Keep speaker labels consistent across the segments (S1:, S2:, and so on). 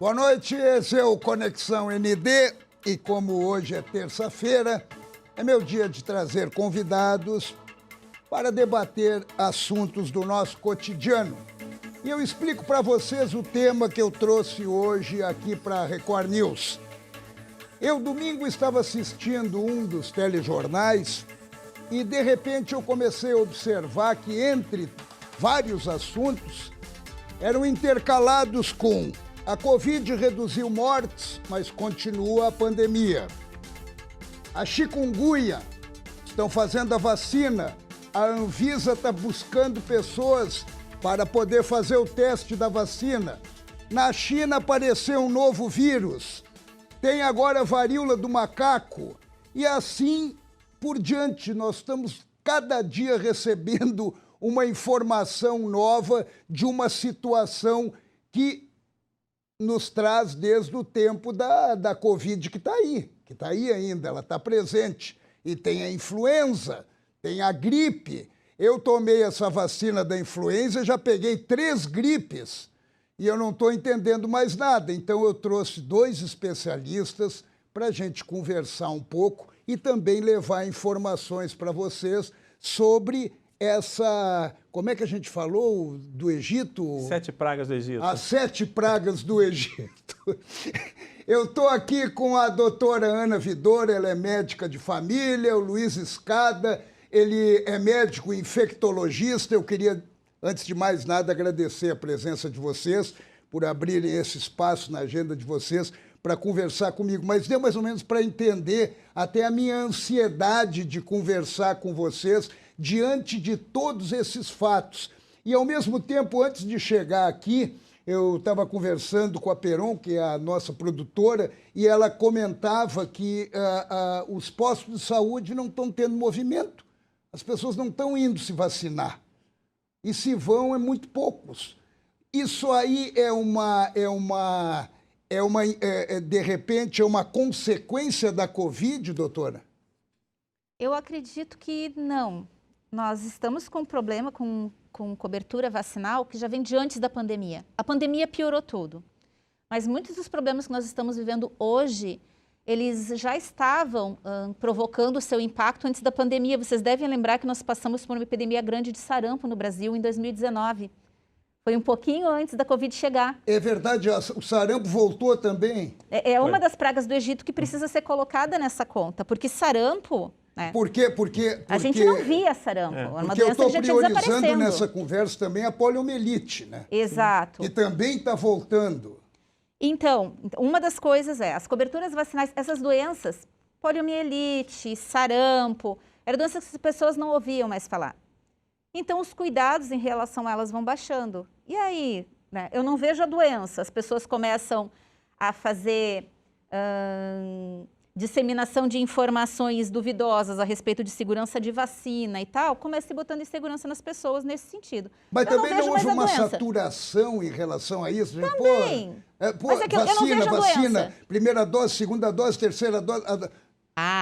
S1: Boa noite, esse é o Conexão ND e como hoje é terça-feira, é meu dia de trazer convidados para debater assuntos do nosso cotidiano. E eu explico para vocês o tema que eu trouxe hoje aqui para a Record News. Eu, domingo, estava assistindo um dos telejornais e, de repente, eu comecei a observar que, entre vários assuntos, eram intercalados com a Covid reduziu mortes, mas continua a pandemia. A chikungunya, estão fazendo a vacina, a Anvisa está buscando pessoas para poder fazer o teste da vacina. Na China apareceu um novo vírus, tem agora a varíola do macaco e assim por diante. Nós estamos cada dia recebendo uma informação nova de uma situação que nos traz desde o tempo da Covid que está aí ainda, ela está presente. E tem a influenza, tem a gripe. Eu tomei essa vacina da influenza, já peguei 3 gripes e eu não estou entendendo mais nada. Então eu trouxe 2 especialistas para a gente conversar um pouco e também levar informações para vocês sobre essa, como é que a gente falou, do Egito?
S2: 7 pragas do Egito.
S1: As 7 pragas do Egito. Eu estou aqui com a doutora Ana Vidor, ela é médica de família, o Luiz Escada, ele é médico infectologista. Eu queria, antes de mais nada, agradecer a presença de vocês por abrirem esse espaço na agenda de vocês para conversar comigo, mas deu mais ou menos para entender até a minha ansiedade de conversar com vocês diante de todos esses fatos. E, ao mesmo tempo, antes de chegar aqui, eu estava conversando com a Peron, que é a nossa produtora, e ela comentava que os postos de saúde não estão tendo movimento. As pessoas não estão indo se vacinar. E se vão, é muito poucos. Isso aí de repente, é uma consequência da Covid, doutora?
S3: Eu acredito que não. Nós estamos com um problema com cobertura vacinal que já vem de antes da pandemia. A pandemia piorou tudo. Mas muitos dos problemas que nós estamos vivendo hoje, eles já estavam provocando o seu impacto antes da pandemia. Vocês devem lembrar que nós passamos por uma epidemia grande de sarampo no Brasil em 2019. Foi um pouquinho antes da Covid chegar. É
S1: verdade, o sarampo voltou também.
S3: É uma das pragas do Egito que precisa ser colocada nessa conta, porque sarampo...
S1: Por quê? Porque
S3: a gente não via sarampo, era uma doença que já tinha desaparecendo.
S1: Eu estou priorizando nessa conversa também a poliomielite, né?
S3: Exato.
S1: Que também está voltando.
S3: Então, uma das coisas é, as coberturas vacinais, essas doenças, poliomielite, sarampo, eram doenças que as pessoas não ouviam mais falar. Então, os cuidados em relação a elas vão baixando. E aí, né, eu não vejo a doença, as pessoas começam a fazer disseminação de informações duvidosas a respeito de segurança de vacina e tal, começa se botando insegurança nas pessoas nesse sentido.
S1: Mas eu também não houve uma saturação em relação a isso?
S3: Também.
S1: Mas é que vacina, primeira dose, segunda dose, terceira dose...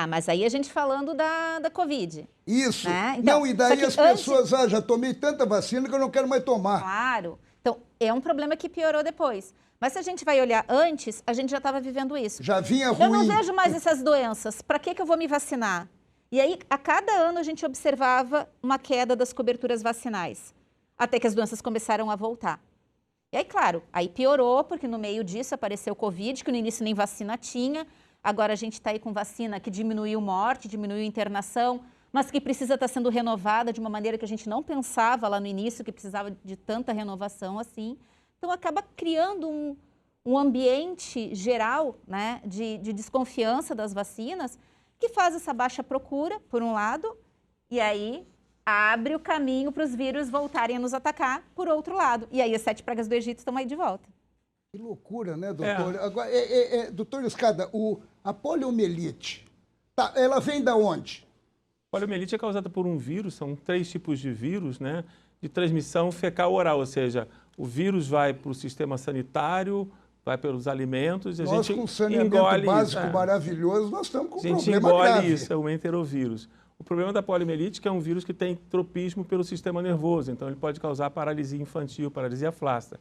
S3: mas aí a gente falando da Covid.
S1: Isso. Né? Então, não, e daí as pessoas, já tomei tanta vacina que eu não quero mais tomar.
S3: Claro. Então, é um problema que piorou depois. Mas se a gente vai olhar antes, a gente já estava vivendo isso.
S1: Já vinha ruim.
S3: Eu não vejo mais essas doenças. Para que eu vou me vacinar? E aí, a cada ano, a gente observava uma queda das coberturas vacinais. Até que as doenças começaram a voltar. E aí, claro, aí piorou, porque no meio disso apareceu o Covid, que no início nem vacina tinha. Agora a gente está aí com vacina que diminuiu morte, diminuiu internação, mas que precisa estar sendo renovada de uma maneira que a gente não pensava lá no início, que precisava de tanta renovação assim. Então, acaba criando um ambiente geral, né, de desconfiança das vacinas, que faz essa baixa procura, por um lado, e aí abre o caminho para os vírus voltarem a nos atacar, por outro lado. E aí as 7 pragas do Egito estão aí de volta.
S1: Que loucura, né, doutor? Agora, doutor Escada, a poliomielite, ela vem da onde?
S2: A poliomielite é causada por um vírus, são 3 tipos de vírus, né, de transmissão fecal-oral, ou seja, o vírus vai para o sistema sanitário, vai pelos alimentos e a gente
S1: com saneamento básico maravilhoso, nós estamos com um problema grave.
S2: A gente engole isso, é o enterovírus. O problema da poliomielite é que é um vírus que tem tropismo pelo sistema nervoso, então ele pode causar paralisia infantil, paralisia flácida.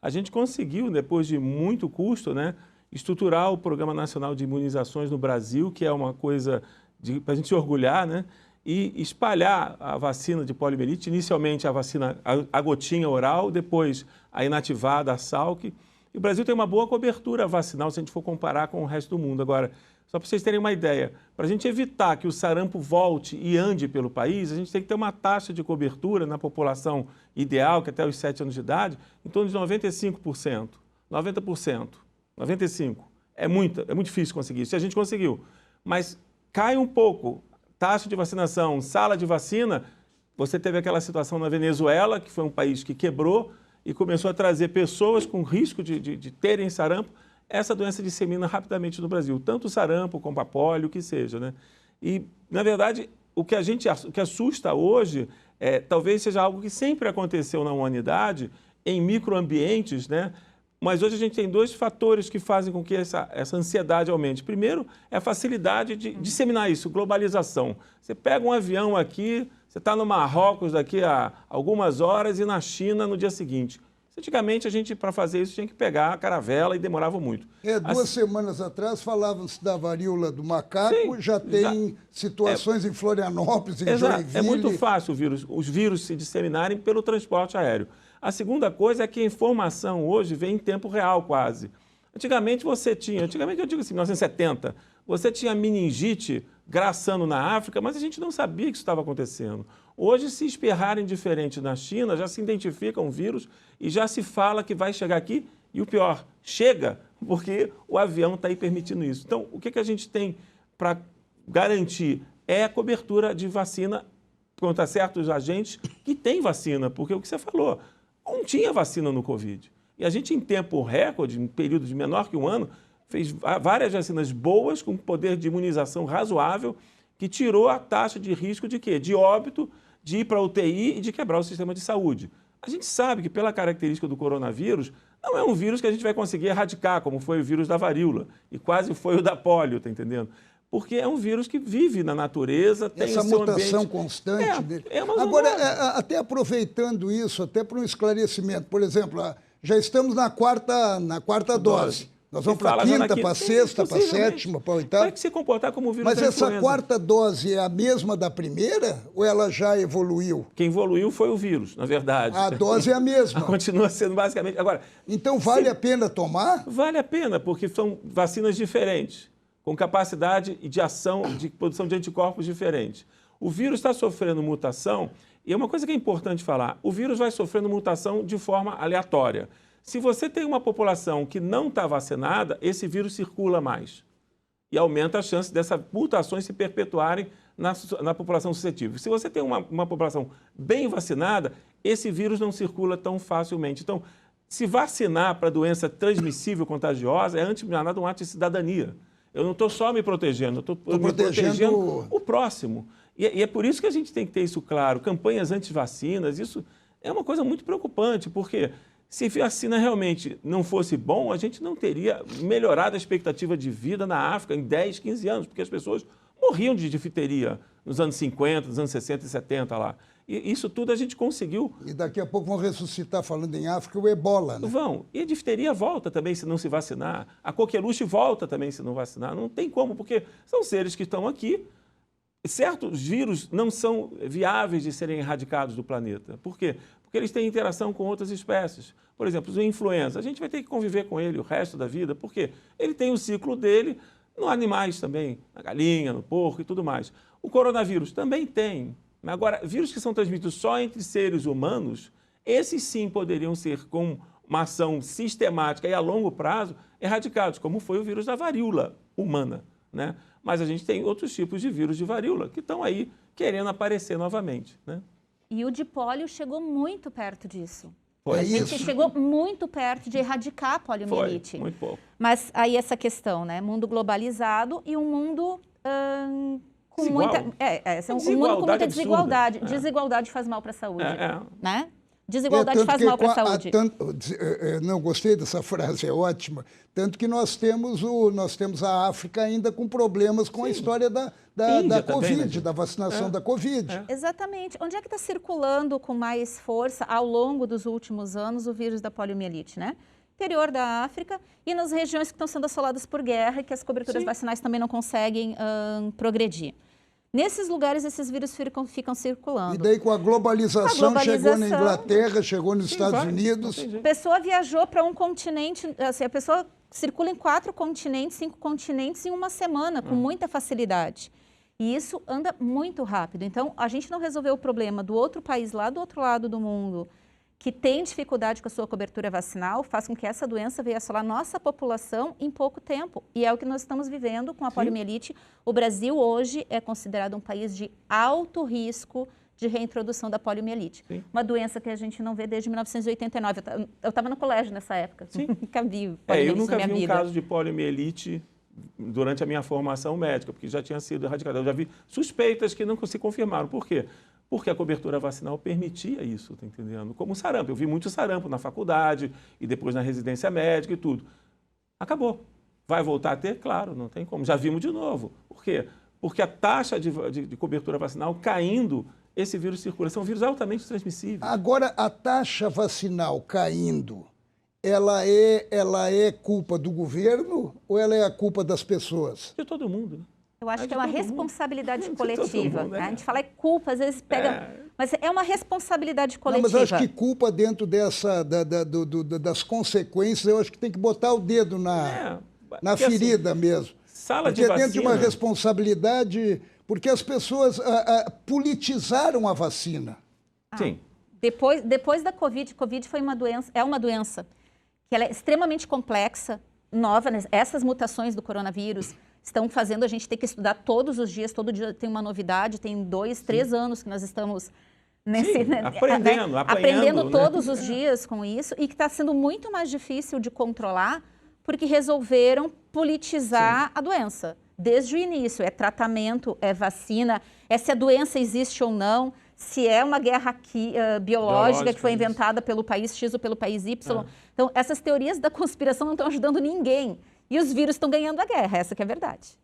S2: a gente conseguiu, depois de muito custo, né, estruturar o Programa Nacional de Imunizações no Brasil, que é uma coisa para a gente se orgulhar, né, e espalhar a vacina de poliomielite, inicialmente a vacina, a gotinha oral, depois a inativada, a Salk. E o Brasil tem uma boa cobertura vacinal se a gente for comparar com o resto do mundo. Agora, só para vocês terem uma ideia, para a gente evitar que o sarampo volte e ande pelo país, a gente tem que ter uma taxa de cobertura na população ideal, que é até os 7 anos de idade, em torno de 95%, 90%, 95%. É muito difícil conseguir isso. E a gente conseguiu. Mas cai um pouco, taxa de vacinação, sala de vacina, você teve aquela situação na Venezuela, que foi um país que quebrou e começou a trazer pessoas com risco de terem sarampo. Essa doença dissemina rapidamente no Brasil, tanto o sarampo como a polio, o que seja, né? E, na verdade, o que assusta hoje talvez seja algo que sempre aconteceu na humanidade, em microambientes, né? Mas hoje a gente tem 2 fatores que fazem com que essa ansiedade aumente. Primeiro, é a facilidade de disseminar isso, globalização. Você pega um avião aqui, você está no Marrocos daqui a algumas horas e na China no dia seguinte. Antigamente, a gente, para fazer isso, tinha que pegar a caravela e demorava muito.
S1: 2 semanas atrás falavam-se da varíola do macaco,
S2: Sim,
S1: já tem situações em Florianópolis, em Joinville.
S2: É muito fácil os vírus se disseminarem pelo transporte aéreo. A segunda coisa é que a informação hoje vem em tempo real quase. Antigamente eu digo assim, 1970, você tinha meningite graçando na África, mas a gente não sabia que isso estava acontecendo. Hoje, se espirrarem diferente na China, já se identifica um vírus e já se fala que vai chegar aqui e o pior, chega, porque o avião está aí permitindo isso. Então, o que a gente tem para garantir é a cobertura de vacina contra certos agentes que têm vacina, porque o que você falou, não tinha vacina no Covid. E a gente, em tempo recorde, em período de menor que um ano, fez várias vacinas boas, com poder de imunização razoável, que tirou a taxa de risco de quê? De óbito, de ir para a UTI e de quebrar o sistema de saúde. A gente sabe que, pela característica do coronavírus, não é um vírus que a gente vai conseguir erradicar, como foi o vírus da varíola, e quase foi o da polio, tá entendendo? Porque é um vírus que vive na natureza, tem
S1: essa
S2: o seu
S1: mutação
S2: ambiente.
S1: constante dele.
S2: Agora,
S1: até aproveitando isso, até para um esclarecimento, por exemplo, já estamos na quarta dose. Nós vamos para a quinta, para a sexta, para a sétima, para a oitava.
S2: Vai se comportar como vírus
S1: Mas
S2: da
S1: essa
S2: influenza.
S1: quarta dose é a mesma da primeira ou ela já evoluiu?
S2: Quem evoluiu foi o vírus, na verdade.
S1: A dose é a mesma.
S2: Continua sendo basicamente. Agora,
S1: então vale a pena tomar?
S2: Vale a pena, porque são vacinas diferentes, com capacidade de ação, de produção de anticorpos diferentes. O vírus está sofrendo mutação, e é uma coisa que é importante falar, o vírus vai sofrendo mutação de forma aleatória. Se você tem uma população que não está vacinada, esse vírus circula mais e aumenta a chance dessas mutações se perpetuarem na população suscetível. Se você tem uma população bem vacinada, esse vírus não circula tão facilmente. Então, se vacinar para doença transmissível contagiosa é, antes de nada, um ato de cidadania. Eu não estou só me protegendo, eu estou me protegendo o próximo. E é por isso que a gente tem que ter isso claro. Campanhas anti-vacinas, isso é uma coisa muito preocupante, porque se a vacina realmente não fosse bom, a gente não teria melhorado a expectativa de vida na África em 10, 15 anos, porque as pessoas morriam de difteria nos anos 50, nos anos 60 e 70 lá. E isso tudo a gente conseguiu.
S1: E daqui a pouco vão ressuscitar, falando em África, o ebola, né?
S2: Vão. E a difteria volta também se não se vacinar. A coqueluche volta também se não vacinar. Não tem como, porque são seres que estão aqui. Certos vírus não são viáveis de serem erradicados do planeta. Por quê? Porque eles têm interação com outras espécies. Por exemplo, o influenza, a gente vai ter que conviver com ele o resto da vida, porque ele tem o ciclo dele nos animais também, na galinha, no porco e tudo mais. O coronavírus também tem. Agora, vírus que são transmitidos só entre seres humanos, esses sim poderiam ser, com uma ação sistemática e a longo prazo, erradicados, como foi o vírus da varíola humana, né? Mas a gente tem outros tipos de vírus de varíola que estão aí querendo aparecer novamente, né?
S3: E o de pólio chegou muito perto disso.
S1: Foi
S3: A gente
S1: isso.
S3: chegou muito perto de erradicar a poliomielite.
S2: Foi, muito pouco.
S3: Mas aí essa questão, né? Mundo globalizado e um mundo com
S2: Desigual.
S3: muita... um mundo com muita
S2: Desigualdade
S3: desigualdade.
S2: absurda.
S3: Desigualdade faz mal para a saúde, né? Desigualdade faz mal para a saúde.
S1: Não, gostei dessa frase, é ótima. Tanto que nós temos a África ainda com problemas com a história da Covid, também, né? Da vacinação da Covid.
S3: Exatamente. Onde é que está circulando com mais força ao longo dos últimos anos o vírus da poliomielite, né? Interior da África e nas regiões que estão sendo assoladas por guerra e que as coberturas vacinais também não conseguem progredir. Nesses lugares, esses vírus ficam circulando.
S1: E daí, com a globalização, chegou na Inglaterra, chegou nos Estados Unidos.
S3: A pessoa viajou para um continente, assim, a pessoa circula em 4 continentes, 5 continentes em uma semana, com muita facilidade. E isso anda muito rápido. Então, a gente não resolveu o problema do outro país lá do outro lado do mundo, que tem dificuldade com a sua cobertura vacinal, faz com que essa doença venha assolar nossa população em pouco tempo. E é o que nós estamos vivendo com a poliomielite. O Brasil hoje é considerado um país de alto risco de reintrodução da poliomielite. Sim. Uma doença que a gente não vê desde 1989. Eu estava no colégio nessa época. Sim. Nunca vi poliomielite
S2: eu nunca
S3: na minha
S2: vi
S3: vida.
S2: Um caso de poliomielite durante a minha formação médica, porque já tinha sido erradicado. Eu já vi suspeitas que não se confirmaram. Por quê? Porque a cobertura vacinal permitia isso, tá entendendo? Como sarampo. Eu vi muito sarampo na faculdade e depois na residência médica e tudo. Acabou. Vai voltar a ter? Claro, não tem como. Já vimos de novo. Por quê? Porque a taxa de cobertura vacinal caindo, esse vírus circula. São vírus altamente transmissíveis.
S1: Agora, a taxa vacinal caindo, ela é culpa do governo ou ela é a culpa das pessoas?
S2: De todo mundo, né?
S3: Eu acho que é uma responsabilidade coletiva. Mundo, né? A gente fala é culpa, às vezes pega... Mas é uma responsabilidade coletiva.
S1: Não, mas eu acho que culpa dentro das consequências, eu acho que tem que botar o dedo na ferida assim, mesmo.
S2: Sala
S1: porque
S2: de vacina...
S1: dentro de uma responsabilidade... Porque as pessoas politizaram a vacina.
S2: Sim.
S3: Depois da Covid foi uma doença que ela é extremamente complexa, nova, né? Essas mutações do coronavírus estão fazendo a gente ter que estudar todos os dias, todo dia tem uma novidade, tem 2, 3 anos que nós estamos aprendendo todos os dias com isso e que está sendo muito mais difícil de controlar porque resolveram politizar a doença. Desde o início, é tratamento, é vacina, é se a doença existe ou não, se é uma guerra biológica que foi inventada pelo país X ou pelo país Y. Então, essas teorias da conspiração não estão ajudando ninguém. E os vírus estão ganhando a guerra, essa que é a verdade.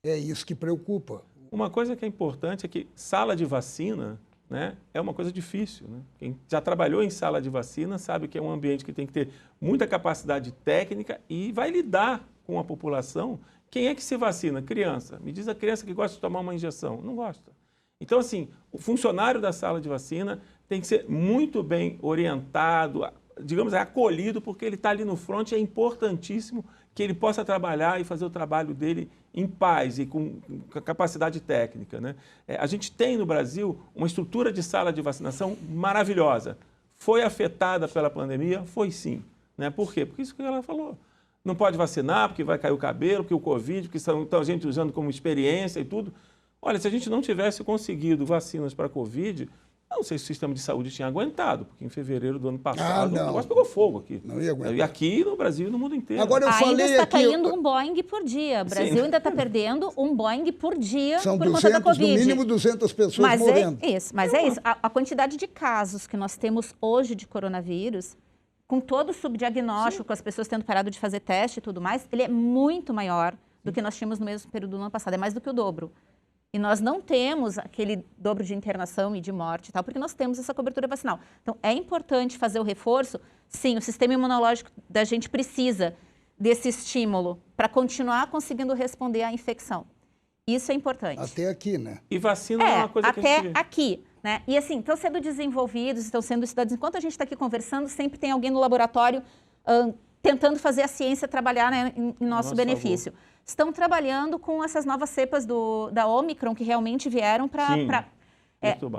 S1: É isso que preocupa.
S2: Uma coisa que é importante é que sala de vacina, né, é uma coisa difícil. Né? Quem já trabalhou em sala de vacina sabe que é um ambiente que tem que ter muita capacidade técnica e vai lidar com a população. Quem é que se vacina? Criança. Me diz a criança que gosta de tomar uma injeção. Não gosta. Então, assim, o funcionário da sala de vacina tem que ser muito bem orientado, digamos, acolhido, porque ele está ali no front e é importantíssimo que ele possa trabalhar e fazer o trabalho dele em paz e com capacidade técnica, né? A gente tem no Brasil uma estrutura de sala de vacinação maravilhosa. Foi afetada pela pandemia? Foi sim. Né? Por quê? Porque isso que ela falou. Não pode vacinar porque vai cair o cabelo, porque o Covid, porque estão a gente usando como experiência e tudo. Olha, se a gente não tivesse conseguido vacinas para a Covid, não sei se o sistema de saúde tinha aguentado, porque em fevereiro do ano passado o negócio pegou fogo aqui.
S1: Não ia aguentar.
S2: E aqui no Brasil e no mundo inteiro.
S1: Agora eu falei
S3: ainda está caindo um Boeing por dia. O Brasil ainda está perdendo um Boeing por dia por conta da Covid.
S1: No mínimo 200 pessoas morrendo.
S3: Mas é isso. A quantidade de casos que nós temos hoje de coronavírus, com todo o subdiagnóstico, com as pessoas tendo parado de fazer teste e tudo mais, ele é muito maior do que nós tínhamos no mesmo período do ano passado. É mais do que o dobro. E nós não temos aquele dobro de internação e de morte e tal, porque nós temos essa cobertura vacinal. Então, é importante fazer o reforço. Sim, o sistema imunológico da gente precisa desse estímulo para continuar conseguindo responder à infecção. Isso é importante.
S1: Até aqui, né?
S2: E vacina é uma coisa que a gente...
S3: Até aqui, né? E assim, estão sendo desenvolvidos, estão sendo estudados. Enquanto a gente está aqui conversando, sempre tem alguém no laboratório tentando fazer a ciência trabalhar, né, em nosso benefício. Favor. Estão trabalhando com essas novas cepas da Omicron que realmente vieram para...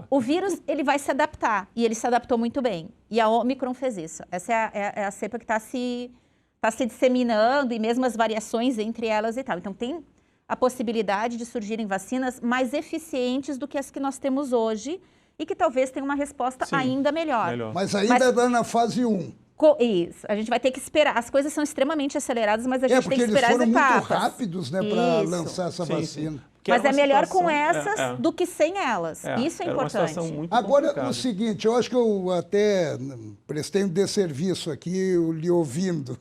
S3: o vírus ele vai se adaptar e ele se adaptou muito bem. E a Omicron fez isso. Essa é a cepa que está se disseminando e mesmo as variações entre elas e tal. Então tem a possibilidade de surgirem vacinas mais eficientes do que as que nós temos hoje e que talvez tenham uma resposta ainda melhor.
S1: Mas ainda está na fase 1.
S3: Isso, a gente vai ter que esperar. As coisas são extremamente aceleradas, mas a gente tem que esperar as etapas.
S1: Porque eles foram muito rápidos, né, para lançar essa vacina.
S3: Mas é melhor com essas do que sem elas. Isso é importante.
S2: Uma situação muito
S1: Agora,
S2: complicada.
S1: o seguinte, eu acho que eu até prestei um desserviço aqui, lhe ouvindo.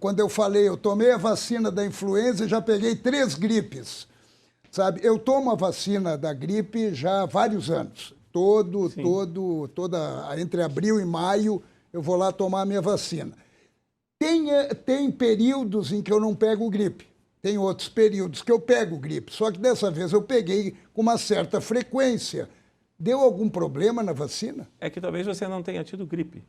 S1: Quando eu falei, eu tomei a vacina da influenza e já peguei 3 gripes. Sabe, eu tomo a vacina da gripe já há vários anos. Entre abril e maio, eu vou lá tomar a minha vacina. Tem períodos em que eu não pego gripe. Tem outros períodos que eu pego gripe. Só que dessa vez eu peguei com uma certa frequência. Deu algum problema na vacina?
S2: É que talvez você não tenha tido gripe.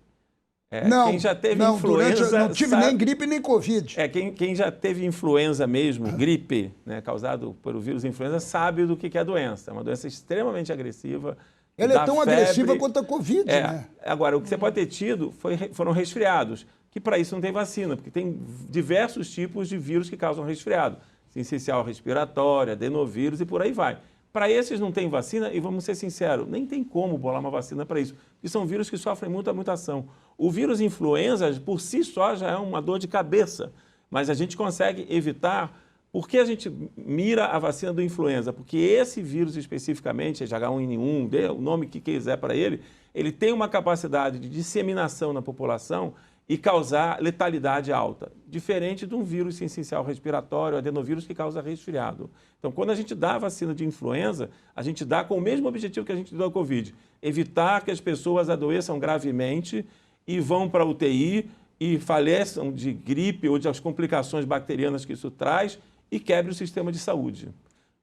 S1: Não,
S2: quem já teve influenza,
S1: não tive nem gripe nem Covid.
S2: Quem já teve influenza mesmo, gripe, né, causado pelo vírus influenza, sabe do que é a doença. É uma doença extremamente agressiva.
S1: Ela é tão agressiva quanto a Covid, né?
S2: Agora, o que você pode ter tido foram resfriados, que para isso não tem vacina, porque tem diversos tipos de vírus que causam resfriado. Sincicial respiratório, adenovírus e por aí vai. Para esses não tem vacina, e vamos ser sinceros, nem tem como bolar uma vacina para isso, porque são vírus que sofrem muita mutação. O vírus influenza, por si só, já é uma dor de cabeça, mas a gente consegue evitar. Por que a gente mira a vacina do influenza? Porque esse vírus especificamente, H1N1, dê o nome que quiser para ele, ele tem uma capacidade de disseminação na população e causar letalidade alta, diferente de um vírus sincicial respiratório, adenovírus, que causa resfriado. Então, quando a gente dá a vacina de influenza, a gente dá com o mesmo objetivo que a gente deu ao Covid, evitar que as pessoas adoeçam gravemente e vão para a UTI e faleçam de gripe ou das complicações bacterianas que isso traz e quebre o sistema de saúde.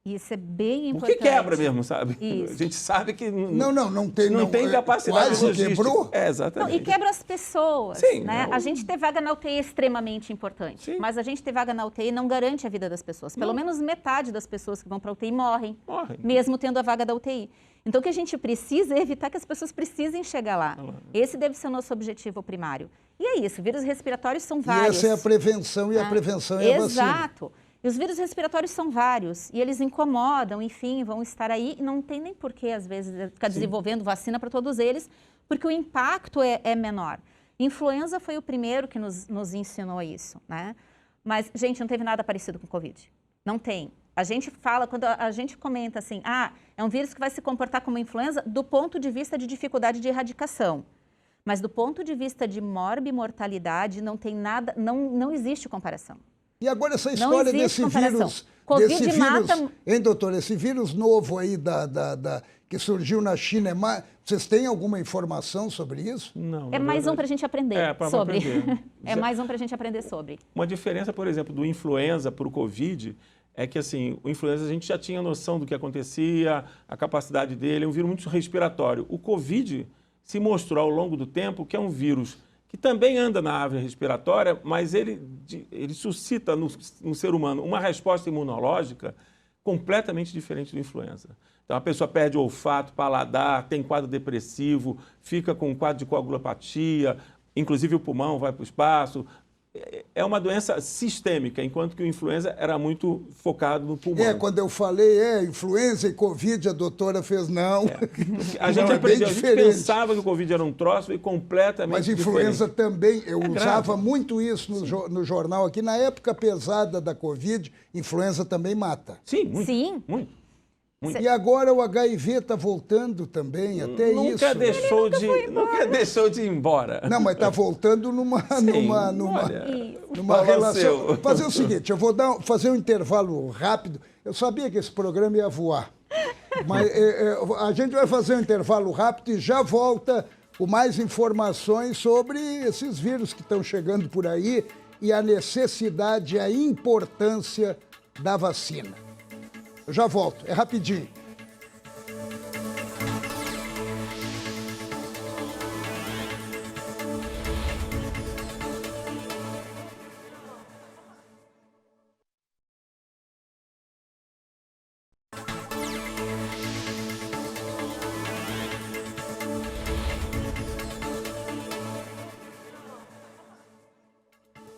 S3: Isso é bem importante.
S2: Por que quebra mesmo, sabe?
S3: Isso.
S2: A gente sabe que
S1: não tem
S2: capacidade
S1: quase
S2: logística.
S1: Quebrou.
S2: Exatamente.
S3: Não, e quebra as pessoas.
S2: Sim,
S3: né? A gente ter vaga na UTI é extremamente importante.
S2: Sim.
S3: Mas a gente ter vaga na UTI não garante a vida das pessoas. Pelo menos metade das pessoas que vão para a UTI morrem, mesmo tendo a vaga da UTI. Então, o que a gente precisa é evitar que as pessoas precisem chegar lá. Esse deve ser o nosso objetivo primário. E é isso, vírus respiratórios são vários.
S1: E essa é a prevenção, e a prevenção é a vacina.
S3: Exato. E os vírus respiratórios são vários, e eles incomodam, enfim, vão estar aí, e não tem nem porquê, às vezes, ficar desenvolvendo vacina para todos eles, porque o impacto é menor. Influenza foi o primeiro que nos ensinou isso, né? Mas, gente, não teve nada parecido com Covid. Não tem. A gente fala, quando a gente comenta assim, é um vírus que vai se comportar como influenza do ponto de vista de dificuldade de erradicação. Mas do ponto de vista de morbimortalidade, não tem nada, não existe comparação.
S1: E agora essa história desse vírus, hein, doutor? Esse vírus novo aí que surgiu na China, vocês têm alguma informação sobre isso?
S2: Não.
S3: É mais um para a gente aprender sobre. É mais um para a gente aprender sobre.
S2: Uma diferença, por exemplo, do influenza para o Covid é que, assim, o influenza a gente já tinha noção do que acontecia, a capacidade dele, é um vírus muito respiratório. O Covid se mostrou ao longo do tempo que é um vírus que também anda na árvore respiratória, mas ele suscita no ser humano uma resposta imunológica completamente diferente do influenza. Então, a pessoa perde o olfato, paladar, tem quadro depressivo, fica com um quadro de coagulopatia, inclusive o pulmão vai para o espaço. É uma doença sistêmica, enquanto que o influenza era muito focado no pulmão.
S1: Quando eu falei, influenza e Covid, a doutora fez não.
S2: A gente aprendeu, a gente pensava que o Covid era um troço e completamente diferente.
S1: Mas influenza também, eu usava muito isso no jornal aqui. Na época pesada da Covid, influenza também mata.
S2: Sim, muito.
S3: Sim.
S2: Muito.
S1: E agora o HIV está voltando também, até isso.
S2: Nunca deixou de ir embora.
S1: Não, mas está voltando numa relação. Fazer o seguinte, eu vou fazer um intervalo rápido. Eu sabia que esse programa ia voar. Mas a gente vai fazer um intervalo rápido e já volta com mais informações sobre esses vírus que estão chegando por aí e a necessidade e a importância da vacina. Eu já volto, é rapidinho.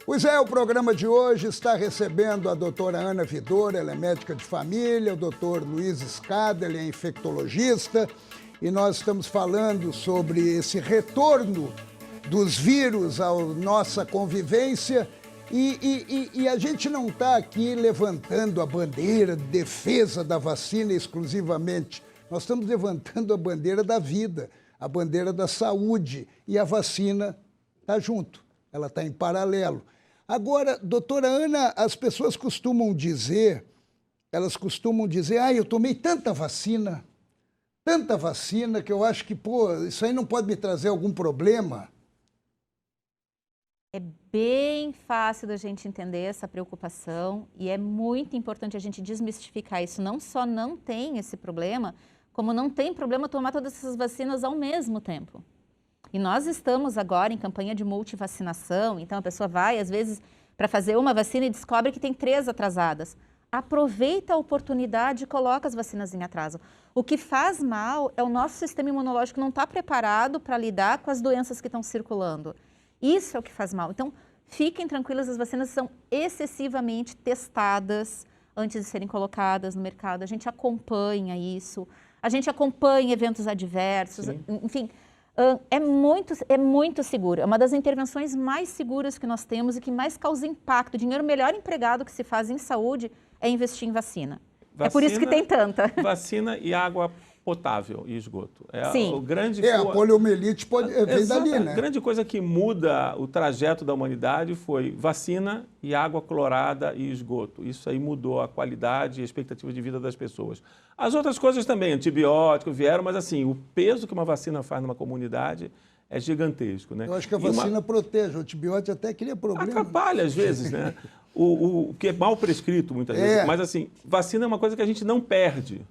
S1: Pois é, o programa de hoje está recebendo a doutora Ana Vidor, ela é médica de família, o doutor Luiz Escada, ele é infectologista, e nós estamos falando sobre esse retorno dos vírus à nossa convivência E a gente não está aqui levantando a bandeira de defesa da vacina exclusivamente. Nós estamos levantando a bandeira da vida, a bandeira da saúde. E a vacina está junto, ela está em paralelo. Agora, doutora Ana, as pessoas costumam dizer, eu tomei tanta vacina que eu acho que, pô, isso aí não pode me trazer algum problema.
S3: É bem fácil da gente entender essa preocupação e é muito importante a gente desmistificar isso. Não só não tem esse problema, como não tem problema tomar todas essas vacinas ao mesmo tempo. E nós estamos agora em campanha de multivacinação, então a pessoa vai, às vezes, para fazer uma vacina e descobre que tem 3 atrasadas. Aproveita a oportunidade e coloca as vacinas em atraso. O que faz mal é o nosso sistema imunológico não estar preparado para lidar com as doenças que estão circulando. Isso é o que faz mal. Então, fiquem tranquilas, as vacinas são excessivamente testadas antes de serem colocadas no mercado. A gente acompanha isso, a gente acompanha eventos adversos,
S2: Sim.
S3: Enfim, é muito seguro. É uma das intervenções mais seguras que nós temos e que mais causa impacto. O dinheiro melhor empregado que se faz em saúde é investir em vacina. É por isso que tem tanta.
S2: Vacina e água potável e esgoto.
S3: Sim.
S1: A poliomielite vem dali, né?
S2: A grande coisa que muda o trajeto da humanidade foi vacina e água clorada e esgoto. Isso aí mudou a qualidade e a expectativa de vida das pessoas. As outras coisas também, antibióticos vieram, mas assim, o peso que uma vacina faz numa comunidade é gigantesco, né?
S1: Eu acho que a vacina protege, o antibiótico até cria problema.
S2: Atrapalha às vezes, né? O que é mal prescrito muitas vezes. Mas assim, vacina é uma coisa que a gente não perde.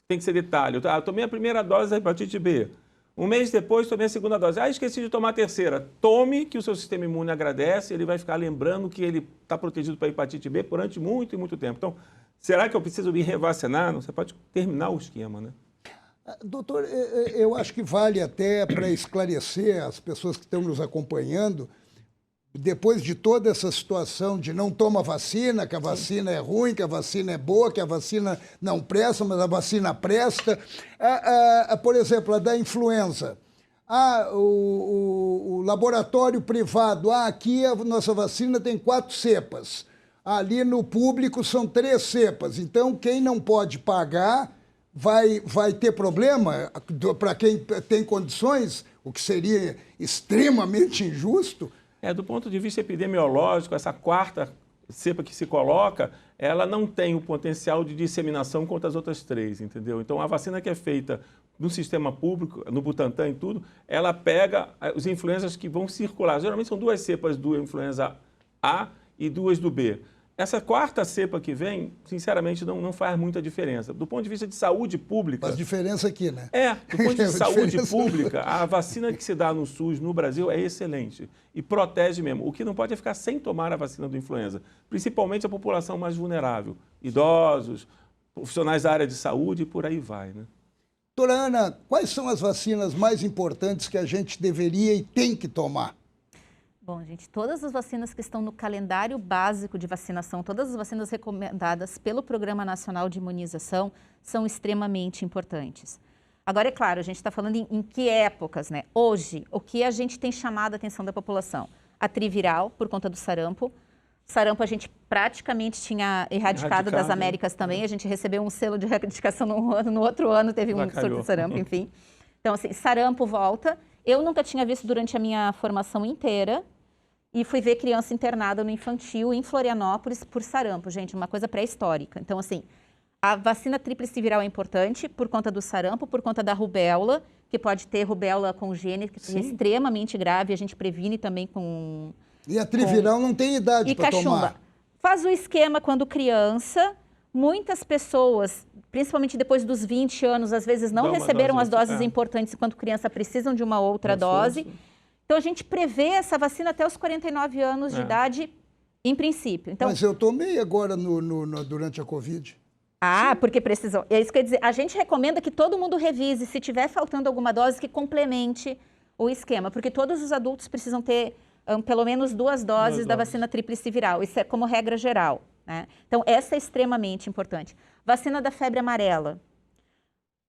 S2: Tem que ser detalhe. Eu tomei a primeira dose da hepatite B. Um mês depois, tomei a segunda dose. Esqueci de tomar a terceira. Tome, que o seu sistema imune agradece, ele vai ficar lembrando que ele está protegido para a hepatite B durante muito e muito tempo. Então, será que eu preciso me revacinar? Você pode terminar o esquema, né?
S1: Doutor, eu acho que vale até para esclarecer as pessoas que estão nos acompanhando, depois de toda essa situação de não toma vacina, que a vacina é ruim, que a vacina é boa, que a vacina não presta, mas a vacina presta. Por exemplo, a da influenza. O laboratório privado, aqui a nossa vacina tem 4 cepas. Ali no público são 3 cepas. Então, quem não pode pagar vai ter problema para quem tem condições, o que seria extremamente injusto.
S2: Do ponto de vista epidemiológico, essa 4ª cepa que se coloca, ela não tem o potencial de disseminação contra as outras 3, entendeu? Então, a vacina que é feita no sistema público, no Butantan e tudo, ela pega os influenzas que vão circular. Geralmente são 2 cepas do influenza A e 2 do B. Essa 4ª cepa que vem, sinceramente, não faz muita diferença. Do ponto de vista de saúde pública...
S1: Faz diferença aqui, né?
S2: Do ponto de vista de saúde pública, a vacina que se dá no SUS, no Brasil, é excelente e protege mesmo. O que não pode é ficar sem tomar a vacina do influenza, principalmente a população mais vulnerável, idosos, profissionais da área de saúde e por aí vai, né?
S1: Doutora Ana, quais são as vacinas mais importantes que a gente deveria e tem que tomar?
S3: Bom, gente, todas as vacinas que estão no calendário básico de vacinação, todas as vacinas recomendadas pelo Programa Nacional de Imunização são extremamente importantes. Agora, é claro, a gente está falando em que épocas, né? Hoje, o que a gente tem chamado a atenção da população? A triviral, por conta do sarampo. Sarampo a gente praticamente tinha erradicado das Américas também. A gente recebeu um selo de erradicação num ano, no outro ano teve um surto de sarampo, enfim. Então, assim, sarampo volta. Eu nunca tinha visto durante a minha formação inteira. E fui ver criança internada no infantil em Florianópolis por sarampo, gente, uma coisa pré-histórica. Então, assim, a vacina tríplice viral é importante por conta do sarampo, por conta da rubéola, que pode ter rubéola congênita, que é extremamente grave, a gente previne também com...
S1: E a triviral não tem idade para tomar.
S3: Faz o esquema quando criança, muitas pessoas, principalmente depois dos 20 anos, às vezes não receberam as doses importantes enquanto criança precisam de uma outra dose. Então, a gente prevê essa vacina até os 49 anos de idade, em princípio. Então,
S1: mas eu tomei agora durante a Covid.
S3: Porque precisou. É isso que eu ia dizer. A gente recomenda que todo mundo revise, se tiver faltando alguma dose, que complemente o esquema. Porque todos os adultos precisam ter pelo menos 2 doses da vacina tríplice viral. Isso é como regra geral, né? Então, essa é extremamente importante. Vacina da febre amarela.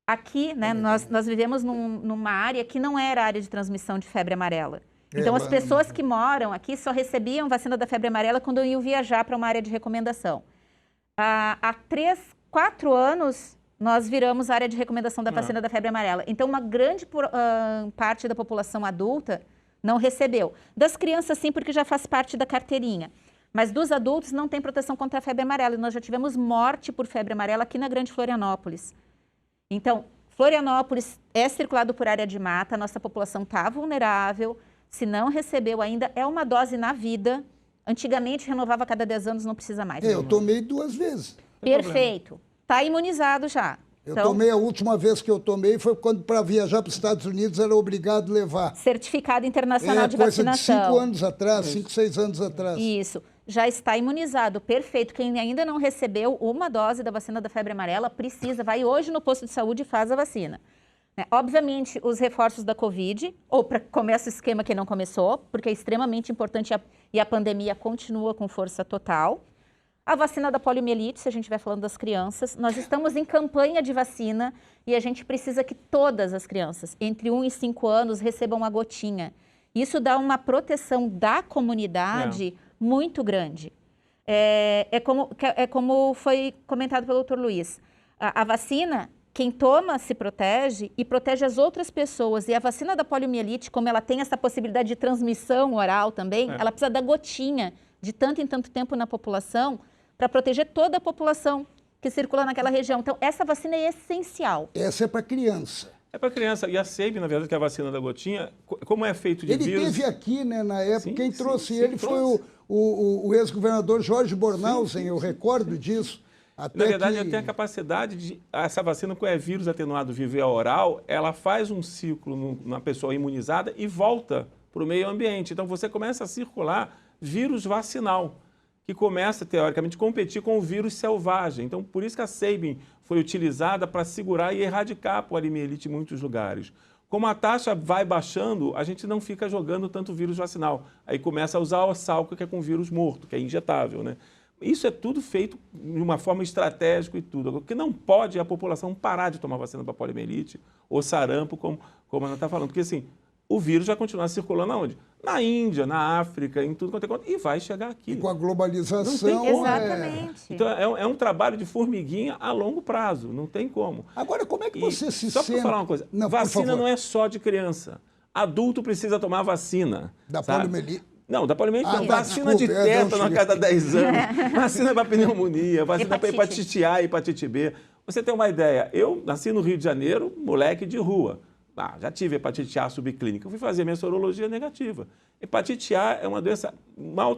S3: Aqui, né, nós vivemos numa área que não era área de transmissão de febre amarela. Então, as pessoas que moram aqui só recebiam vacina da febre amarela quando iam viajar para uma área de recomendação. Há 4 anos, nós viramos área de recomendação da vacina da febre amarela. Então, uma grande parte da população adulta não recebeu. Das crianças, sim, porque já faz parte da carteirinha. Mas dos adultos não tem proteção contra a febre amarela. E nós já tivemos morte por febre amarela aqui na Grande Florianópolis. Então, Florianópolis é circulado por área de mata, a nossa população está vulnerável. Se não recebeu ainda, é uma dose na vida. Antigamente, renovava a cada 10 anos, não precisa mais.
S1: Eu tomei 2 vezes.
S3: Perfeito. Está imunizado já.
S1: Eu tomei, a última vez que eu tomei foi quando, para viajar para os Estados Unidos, era obrigado a levar.
S3: Certificado internacional de
S1: coisa
S3: vacinação.
S1: de 5 anos atrás, 5, 6 anos atrás.
S3: Isso. Já está imunizado, perfeito. Quem ainda não recebeu uma dose da vacina da febre amarela, precisa, vai hoje no posto de saúde e faz a vacina. Obviamente, os reforços da Covid, ou começa o esquema que não começou, porque é extremamente importante e a pandemia continua com força total. A vacina da poliomielite, se a gente estiver falando das crianças, nós estamos em campanha de vacina e a gente precisa que todas as crianças, entre 1 e 5 anos, recebam uma gotinha. Isso dá uma proteção da comunidade muito grande. É como foi comentado pelo Dr. Luiz. A vacina, quem toma se protege e protege as outras pessoas. E a vacina da poliomielite, como ela tem essa possibilidade de transmissão oral também, ela precisa da gotinha de tanto em tanto tempo na população para proteger toda a população que circula naquela região. Então, essa vacina é essencial.
S1: Essa é para criança.
S2: É para criança. E a Sabin, na verdade, que é a vacina da gotinha, como é feito de vírus...
S1: Ele teve aqui, né, na época.
S2: Sim,
S1: quem trouxe ele foi
S2: trouxe.
S1: o ex-governador Jorge Bornhausen, eu recordo disso. Até
S2: na verdade, ela tem a capacidade de... Essa vacina, com é vírus atenuado via oral, ela faz um ciclo na pessoa imunizada e volta para o meio ambiente. Então, você começa a circular vírus vacinal, que começa, teoricamente, a competir com o vírus selvagem. Então, por isso que a Sabin foi utilizada para segurar e erradicar a poliomielite em muitos lugares. Como a taxa vai baixando, a gente não fica jogando tanto vírus vacinal. Aí começa a usar o Salco, que é com vírus morto, que é injetável, né? Isso é tudo feito de uma forma estratégica e tudo. O que não pode é a população parar de tomar vacina para poliomielite ou sarampo, como a Ana está falando. Porque, assim, o vírus vai continuar circulando aonde? Na Índia, na África, em tudo quanto é canto, e vai chegar aqui.
S1: E com a globalização...
S3: Exatamente.
S2: Então, é um trabalho de formiguinha a longo prazo, não tem como.
S1: Agora, como é que você se
S2: só
S1: sente...
S2: para falar uma coisa, vacina não é só de criança. Adulto precisa tomar vacina.
S1: Da poliomielite?
S2: Não, da poliomielite não. Vacina
S1: desculpe,
S2: de tétano a cada 10 anos. Vacina para pneumonia, vacina para hepatite A e hepatite B. Você tem uma ideia, eu nasci no Rio de Janeiro, moleque de rua. Já tive hepatite A subclínica. Eu fui fazer minha sorologia negativa. Hepatite A é uma doença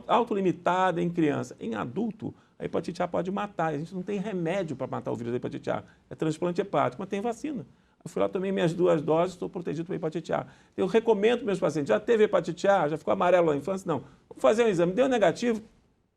S2: autolimitada em criança. Em adulto, a hepatite A pode matar. A gente não tem remédio para matar o vírus da hepatite A. É transplante hepático, mas tem vacina. Eu fui lá, tomei minhas 2 doses, estou protegido para hepatite A. Eu recomendo para meus pacientes, já teve hepatite A, já ficou amarelo na infância? Não. Vamos fazer um exame. Deu negativo,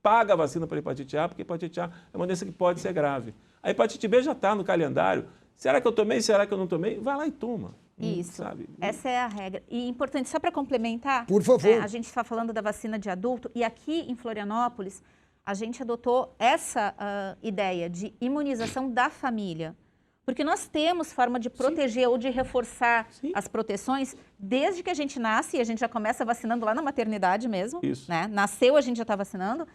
S2: paga a vacina para hepatite A, porque hepatite A é uma doença que pode ser grave. A hepatite B já está no calendário. Será que eu tomei? Será que eu não tomei? Vai lá e toma.
S3: Isso,
S2: sabe?
S3: Essa é a regra. E importante, só para complementar,
S1: por favor.
S3: A gente está falando da vacina de adulto e aqui em Florianópolis a gente adotou essa ideia de imunização da família. Porque nós temos forma de proteger ou de reforçar as proteções desde que a gente nasce, e a gente já começa vacinando lá na maternidade mesmo.
S2: Isso.
S3: Né? Nasceu, a gente já está vacinando.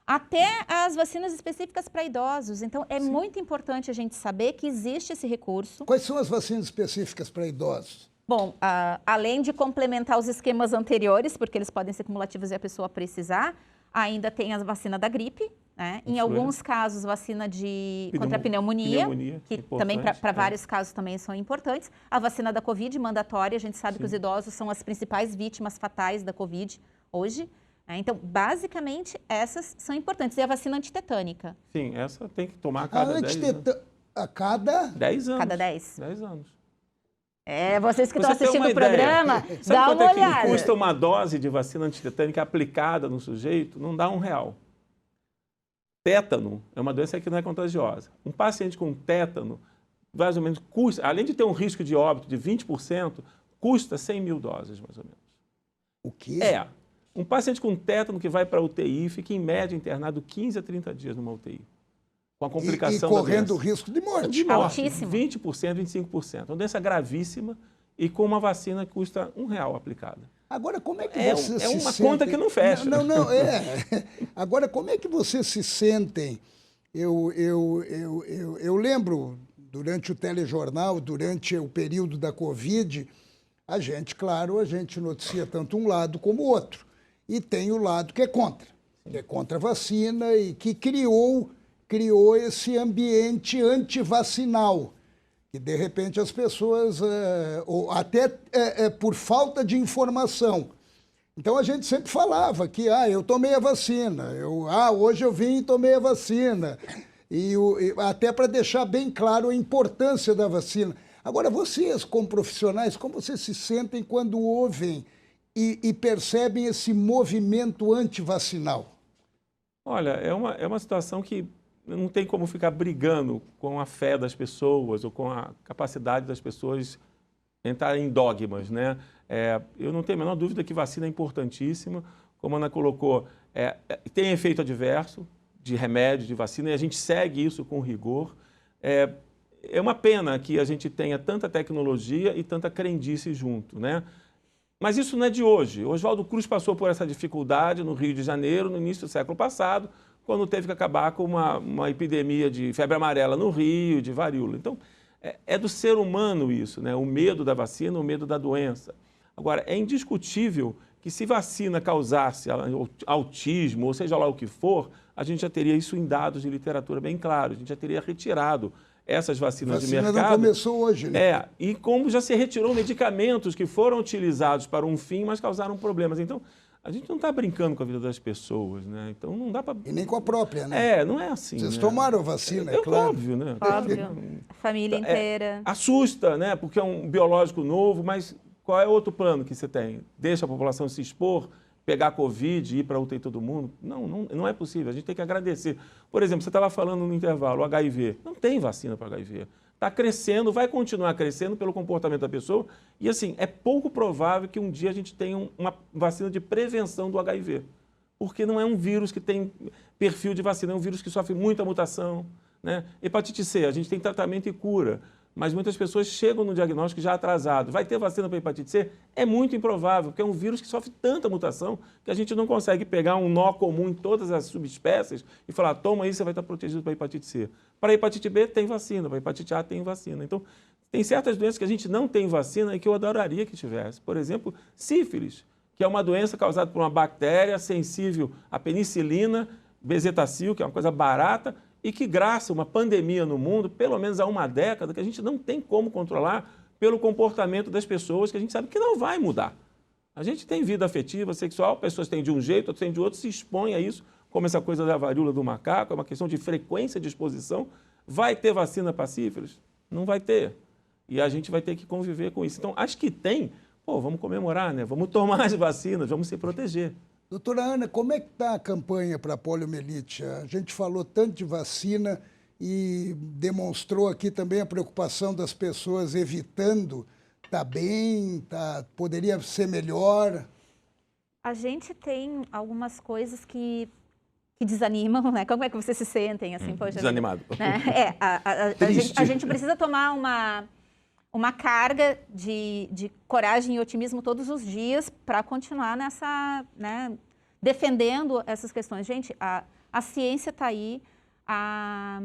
S3: Até as vacinas específicas para idosos. Então, é muito importante a gente saber que existe esse recurso.
S1: Quais são as vacinas específicas para idosos?
S3: Bom, além de complementar os esquemas anteriores, porque eles podem ser cumulativos e a pessoa precisar, ainda tem a vacina da gripe, né? Em alguns casos, vacina contra a pneumonia, que também para vários casos também são importantes. A vacina da Covid mandatória, a gente sabe que os idosos são as principais vítimas fatais da Covid hoje. Então, basicamente, essas são importantes. E a vacina antitetânica?
S2: Sim, essa tem que tomar a cada 10 anos.
S1: A cada...
S2: 10 anos.
S3: Cada 10?
S2: 10 anos.
S3: Vocês que estão assistindo o programa, dá uma olhada.
S2: Que custa uma dose de vacina antitetânica aplicada no sujeito? Não dá R$1. Tétano é uma doença que não é contagiosa. Um paciente com tétano, mais ou menos, custa, além de ter um risco de óbito de 20%, custa 100 mil doses, mais ou menos.
S1: O quê?
S2: Um paciente com tétano que vai para a UTI fica, em média, internado 15 a 30 dias numa UTI. Com a complicação
S1: e correndo o risco de morte.
S2: De morte.
S3: Altíssimo.
S2: 20%, 25%. Uma doença gravíssima e com uma vacina que custa R$1 aplicada.
S1: Agora, como é que
S2: É
S1: vocês
S2: é
S1: se
S2: uma
S1: sentem?
S2: conta que não fecha.
S1: Não, Agora, como é que vocês se sentem? Eu lembro, durante o telejornal, durante o período da Covid, a gente noticia tanto um lado como o outro. E tem o lado que é contra a vacina e que criou esse ambiente antivacinal. E, de repente, as pessoas, ou até por falta de informação. Então, a gente sempre falava que, eu tomei a vacina, hoje eu vim e tomei a vacina. Até para deixar bem claro a importância da vacina. Agora, vocês, como profissionais, como vocês se sentem quando ouvem e percebem esse movimento antivacinal?
S2: Olha, é uma situação que não tem como ficar brigando com a fé das pessoas ou com a capacidade das pessoas entrar em dogmas, né? Eu não tenho a menor dúvida que vacina é importantíssima, como a Ana colocou, tem efeito adverso de remédio, de vacina, e a gente segue isso com rigor. É uma pena que a gente tenha tanta tecnologia e tanta crendice junto, né? Mas isso não é de hoje. Oswaldo Cruz passou por essa dificuldade no Rio de Janeiro, no início do século passado, quando teve que acabar com uma epidemia de febre amarela no Rio, de varíola. Então, é do ser humano isso, né? O medo da vacina, o medo da doença. Agora, é indiscutível que se vacina causasse autismo, ou seja lá o que for, a gente já teria isso em dados de literatura bem claro, a gente já teria retirado essas vacinas de mercado.
S1: A vacina não começou hoje, né?
S2: E como já se retirou medicamentos que foram utilizados para um fim, mas causaram problemas. Então, a gente não está brincando com a vida das pessoas, né? Então, não dá para...
S1: E nem com a própria, né?
S2: Não é assim.
S1: Vocês
S2: né?
S1: tomaram vacina, é claro.
S2: Óbvio, né?
S3: Óbvio. A família inteira.
S2: Assusta, né? Porque é um biológico novo, mas qual é o outro plano que você tem? Deixa a população se expor, pegar Covid, ir para a UTI todo mundo? Não é possível. A gente tem que agradecer. Por exemplo, você estava falando no intervalo, o HIV. Não tem vacina para HIV. Está crescendo, vai continuar crescendo pelo comportamento da pessoa. E, assim, é pouco provável que um dia a gente tenha uma vacina de prevenção do HIV. Porque não é um vírus que tem perfil de vacina, é um vírus que sofre muita mutação, né? Hepatite C, a gente tem tratamento e cura. Mas muitas pessoas chegam no diagnóstico já atrasado. Vai ter vacina para hepatite C? É muito improvável, porque é um vírus que sofre tanta mutação que a gente não consegue pegar um nó comum em todas as subespécies e falar, toma aí, você vai estar protegido para hepatite C. Para hepatite B tem vacina, para hepatite A tem vacina. Então, tem certas doenças que a gente não tem vacina e que eu adoraria que tivesse. Por exemplo, sífilis, que é uma doença causada por uma bactéria sensível à penicilina, bezetacil, que é uma coisa barata, e que, graças a uma pandemia no mundo, pelo menos há uma década, que a gente não tem como controlar pelo comportamento das pessoas, que a gente sabe que não vai mudar. A gente tem vida afetiva, sexual, pessoas têm de um jeito, outras têm de outro, se expõem a isso, como essa coisa da varíola do macaco, é uma questão de frequência de exposição. Vai ter vacina para sífilis? Não vai ter. E a gente vai ter que conviver com isso. Então, acho que tem, vamos comemorar, né? Vamos tomar as vacinas, vamos se proteger.
S1: Doutora Ana, como é que está a campanha para a poliomielite? A gente falou tanto de vacina e demonstrou aqui também a preocupação das pessoas evitando. Está bem? Poderia ser melhor?
S3: A gente tem algumas coisas que desanimam, né? Como é que vocês se sentem? Assim, poxa,
S2: desanimado.
S3: Né? A gente precisa tomar uma carga de coragem e otimismo todos os dias para continuar nessa, né, defendendo essas questões. Gente, a ciência está aí, a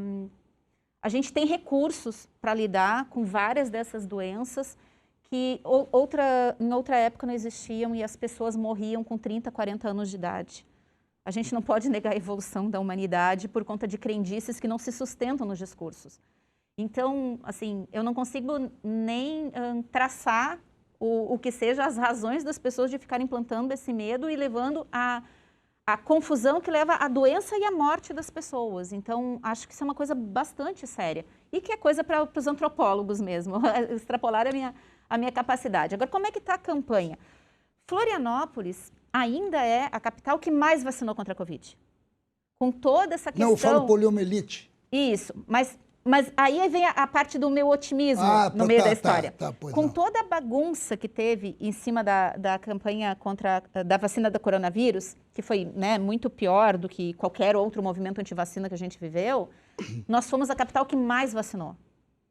S3: gente tem recursos para lidar com várias dessas doenças que em outra época não existiam e as pessoas morriam com 30, 40 anos de idade. A gente não pode negar a evolução da humanidade por conta de crendices que não se sustentam nos discursos. Então, assim, eu não consigo nem traçar o que seja as razões das pessoas de ficarem plantando esse medo e levando a confusão que leva à doença e à morte das pessoas. Então, acho que isso é uma coisa bastante séria e que é coisa para os antropólogos mesmo, extrapolar a minha capacidade. Agora, como é que está a campanha? Florianópolis ainda é a capital que mais vacinou contra a Covid. Com toda essa questão...
S1: Não, eu falo poliomielite.
S3: Isso, mas aí vem a parte do meu otimismo no meio da história. Com toda a bagunça que teve em cima da campanha da vacina do coronavírus, que foi, né, muito pior do que qualquer outro movimento antivacina que a gente viveu, nós fomos a capital que mais vacinou.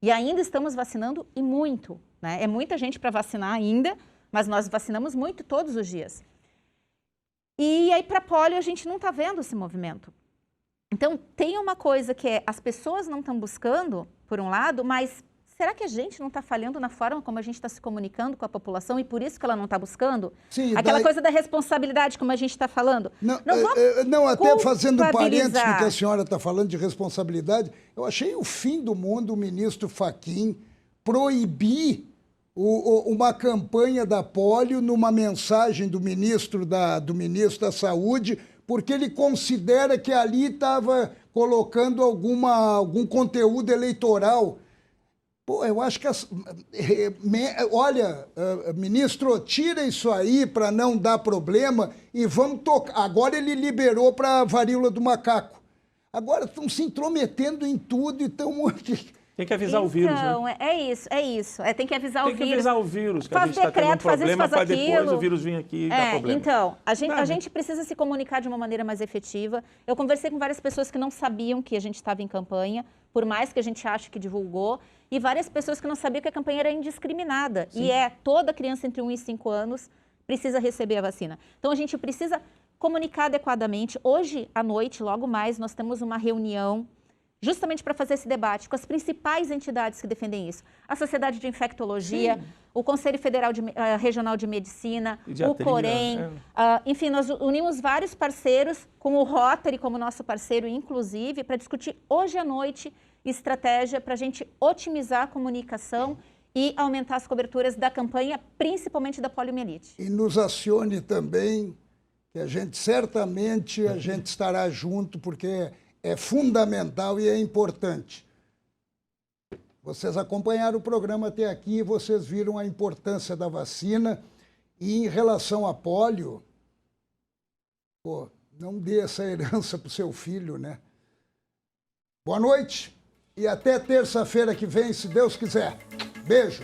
S3: E ainda estamos vacinando e muito. Né? É muita gente para vacinar ainda, mas nós vacinamos muito todos os dias. E aí, para polio, a gente não está vendo esse movimento. Então, tem uma coisa que é, as pessoas não estão buscando, por um lado, mas será que a gente não está falhando na forma como a gente está se comunicando com a população e por isso que ela não está buscando?
S1: Sim,
S3: aquela coisa da responsabilidade, como a gente está falando.
S1: Não, até fazendo parênteses no que a senhora está falando de responsabilidade, eu achei o fim do mundo o ministro Fachin proibir uma campanha da polio numa mensagem do ministro da Saúde, porque ele considera que ali estava colocando algum conteúdo eleitoral. Pô, eu acho que... Olha, ministro, tira isso aí para não dar problema e vamos tocar. Agora ele liberou para a varíola do macaco. Agora estão se intrometendo em tudo e estão...
S2: Tem que avisar o vírus, né?
S3: Então, é isso. Tem que avisar o vírus.
S2: Tem que avisar o vírus, que a gente está tendo um problema para depois o vírus vir aqui e dar problema.
S3: Então, a gente precisa se comunicar de uma maneira mais efetiva. Eu conversei com várias pessoas que não sabiam que a gente estava em campanha, por mais que a gente ache que divulgou, e várias pessoas que não sabiam que a campanha era indiscriminada. Sim. E toda criança entre 1 e 5 anos precisa receber a vacina. Então, a gente precisa comunicar adequadamente. Hoje, à noite, logo mais, nós temos uma reunião justamente para fazer esse debate com as principais entidades que defendem isso. A Sociedade de Infectologia, sim, o Conselho Federal Regional de Medicina, o Corém. Enfim, nós unimos vários parceiros, com o Rotary como nosso parceiro, inclusive, para discutir hoje à noite estratégia para a gente otimizar a comunicação e aumentar as coberturas da campanha, principalmente da poliomielite.
S1: E nos acione também, que a gente certamente estará junto, porque é fundamental e é importante. Vocês acompanharam o programa até aqui, vocês viram a importância da vacina. E em relação a pólio, pô, não dê essa herança para o seu filho, né? Boa noite e até terça-feira que vem, se Deus quiser. Beijo.